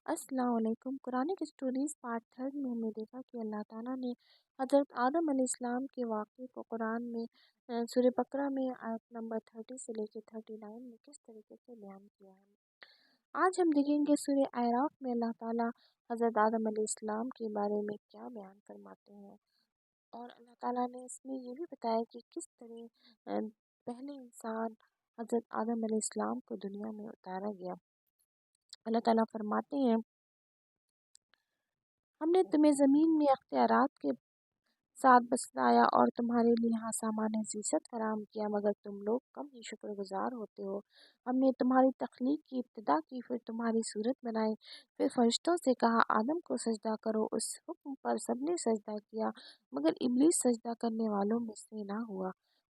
السلام علیکم۔ Quranic stories part 3 میں ہم نے دیکھا کہ اللہ تعالیٰ نے حضرت آدم علیہ السلام کے واقعے کو قرآن میں سورہ بقرہ میں آیت نمبر 30 سے لے کے 39 میں کس طریقے سے بیان کیا ہے۔ آج ہم دیکھیں گے سورہ اعراف میں اللہ تعالیٰ حضرت آدم علیہ السلام کے بارے میں کیا بیان فرماتے ہیں، اور اللہ تعالیٰ نے اس میں یہ بھی بتایا کہ کس طرح پہلے انسان حضرت آدم علیہ السلام کو دنیا میں اتارا گیا۔ اللہ تعالیٰ فرماتے ہیں، ہم نے تمہیں زمین میں اختیارات کے ساتھ بسایا اور تمہارے لیے یہاں سامان زیست فراہم کیا، مگر تم لوگ کم ہی شکر گزار ہوتے ہو۔ ہم نے تمہاری تخلیق کی ابتدا کی، پھر تمہاری صورت بنائی، پھر فرشتوں سے کہا آدم کو سجدہ کرو۔ اس حکم پر سب نے سجدہ کیا، مگر ابلیس سجدہ کرنے والوں میں سے نہ ہوا۔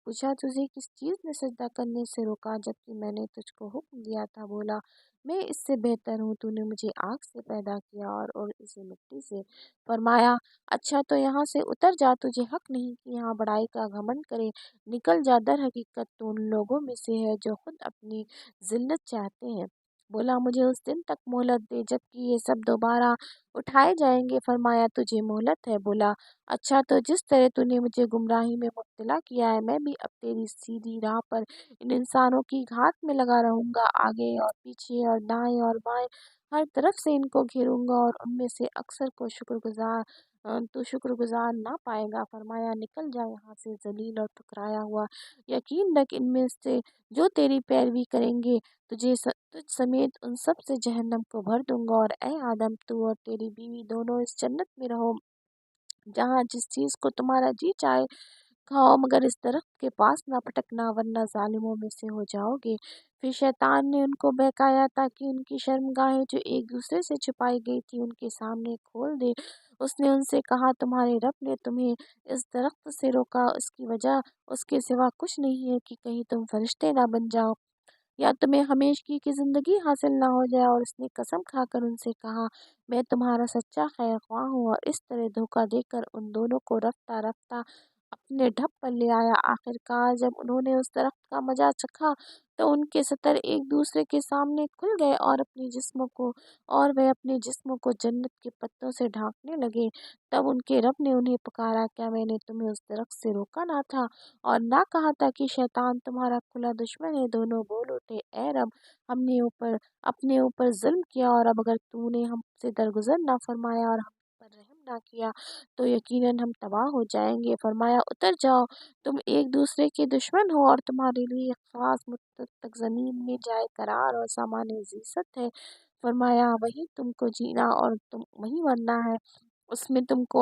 پوچھا تجھے کس چیز نے سجدہ کرنے سے روکا جبکہ میں نے تجھ کو حکم دیا تھا؟ بولا میں اس سے بہتر ہوں، تو نے مجھے آگ سے پیدا کیا اور اسے مٹی سے۔ فرمایا اچھا تو یہاں سے اتر جا، تجھے حق نہیں کہ یہاں بڑائی کا گھمنڈ کرے، نکل جا، در حقیقت تو ان لوگوں میں سے ہے جو خود اپنی ذلت چاہتے ہیں۔ بولا مجھے اس دن تک مہلت دے جبکہ یہ سب دوبارہ اٹھائے جائیں گے۔ فرمایا تجھے مہلت ہے۔ بولا اچھا تو جس طرح تو نے مجھے گمراہی میں مبتلا کیا ہے، میں بھی اب تیری سیدھی راہ پر ان انسانوں کی گھاٹ میں لگا رہوں گا، آگے اور پیچھے اور دائیں اور بائیں ہر طرف سے ان کو گھیروں گا، اور ان میں سے اکثر کو شکر گزار نہ پائے گا۔ فرمایا نکل جا یہاں سے ذلیل اور ٹھکرایا ہوا، یقین رکھ ان میں سے جو تیری پیروی کریں گے تجھ سمیت ان سب سے جہنم کو بھر دوں گا۔ اور اے آدم، تو اور تیری بیوی دونوں اس جنت میں رہو جہاں جس چیز کو تمہارا جی چاہے کھاؤ، مگر اس درخت کے پاس نہ پھٹکنا ورنہ ظالموں میں سے ہو جاؤ گے۔ پھر شیطان نے ان کو بہکایا تاکہ ان کی شرمگاہیں جو ایک دوسرے سے چھپائی گئی تھی ان کے سامنے کھول دے۔ اس نے ان سے کہا تمہارے رب نے تمہیں اس درخت سے روکا، اس کی وجہ اس کے سوا کچھ نہیں ہے کہ کہیں تم فرشتے نہ بن جاؤ یا تمہیں ہمیشگی کی زندگی حاصل نہ ہو جائے۔ اور اس نے قسم کھا کر ان سے کہا میں تمہارا سچا خیر خواہ ہوں، اور اس طرح دھوکہ دے کر ان دونوں کو رفتہ رفتہ اپنے ڈھب پر لے آیا۔ آخر کار جب انہوں نے اس درخت کا مزہ چکھا تو ان کے ستر ایک دوسرے کے سامنے کھل گئے، اور وہ اپنے جسموں کو جنت کے پتوں سے ڈھانکنے لگے۔ تب ان کے رب نے انہیں پکارا کیا میں نے تمہیں اس درخت سے روکا نہ تھا اور نہ کہا تھا کہ شیطان تمہارا کھلا دشمن ہے؟ دونوں بول اٹھے اے رب، ہم نے اپنے اوپر ظلم کیا، اور اب اگر تو نے ہم سے درگزر نہ فرمایا اور ہم پر رحم نہ کیا تو یقیناً ہم تباہ ہو جائیں گے۔ فرمایا اتر جاؤ، تم ایک دوسرے کے دشمن ہو اور تمہارے لیے ایک خاص مدت تک زمین میں جائے قرار اور سامان زیست ہے۔ فرمایا وہیں تم کو جینا اور وہیں مرنا ہے، اس میں تم کو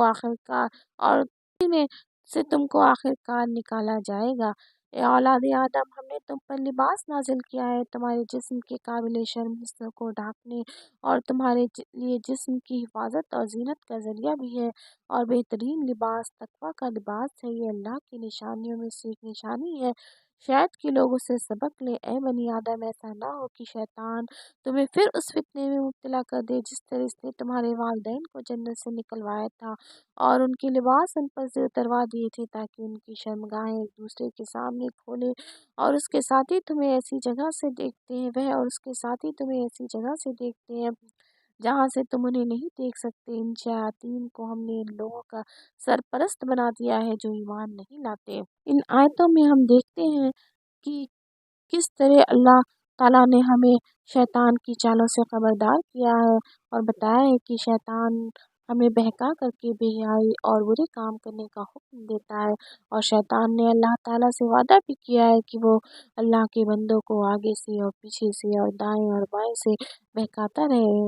آخر کار نکالا جائے گا۔ اے اولاد آدم، ہم نے تم پر لباس نازل کیا ہے تمہارے جسم کے قابل شرم حصوں کو ڈھانپنے اور تمہارے لیے جسم کی حفاظت اور زینت کا ذریعہ بھی ہے، اور بہترین لباس تقویٰ کا لباس ہے۔ یہ اللہ کی نشانیوں میں سے ایک نشانی ہے، شاید کہ لوگ اسے سبق لیں۔ اے بنی آدم، ایسا نہ ہو کہ شیطان تمہیں پھر اس فتنے میں مبتلا کر دے جس طرح اس نے تمہارے والدین کو جنت سے نکلوایا تھا اور ان کے لباس ان پر سے اتروا دیے تھے تاکہ ان کی شرمگاہیں ایک دوسرے کے سامنے کھولے۔ اور اس کے ساتھی تمہیں ایسی جگہ سے دیکھتے ہیں جہاں سے تم انہیں نہیں دیکھ سکتے۔ ان شیاطین کو ہم نے ان لوگوں کا سرپرست بنا دیا ہے جو ایمان نہیں لاتے۔ ان آیتوں میں ہم دیکھتے ہیں کہ کس طرح اللہ تعالیٰ نے ہمیں شیطان کی چالوں سے خبردار کیا ہے اور بتایا ہے کہ شیطان ہمیں بہکا کر کے بے حیائی اور برے کام کرنے کا حکم دیتا ہے، اور شیطان نے اللہ تعالیٰ سے وعدہ بھی کیا ہے کہ وہ اللہ کے بندوں کو آگے سے اور پیچھے سے اور دائیں اور بائیں سے بہکاتا رہے گا۔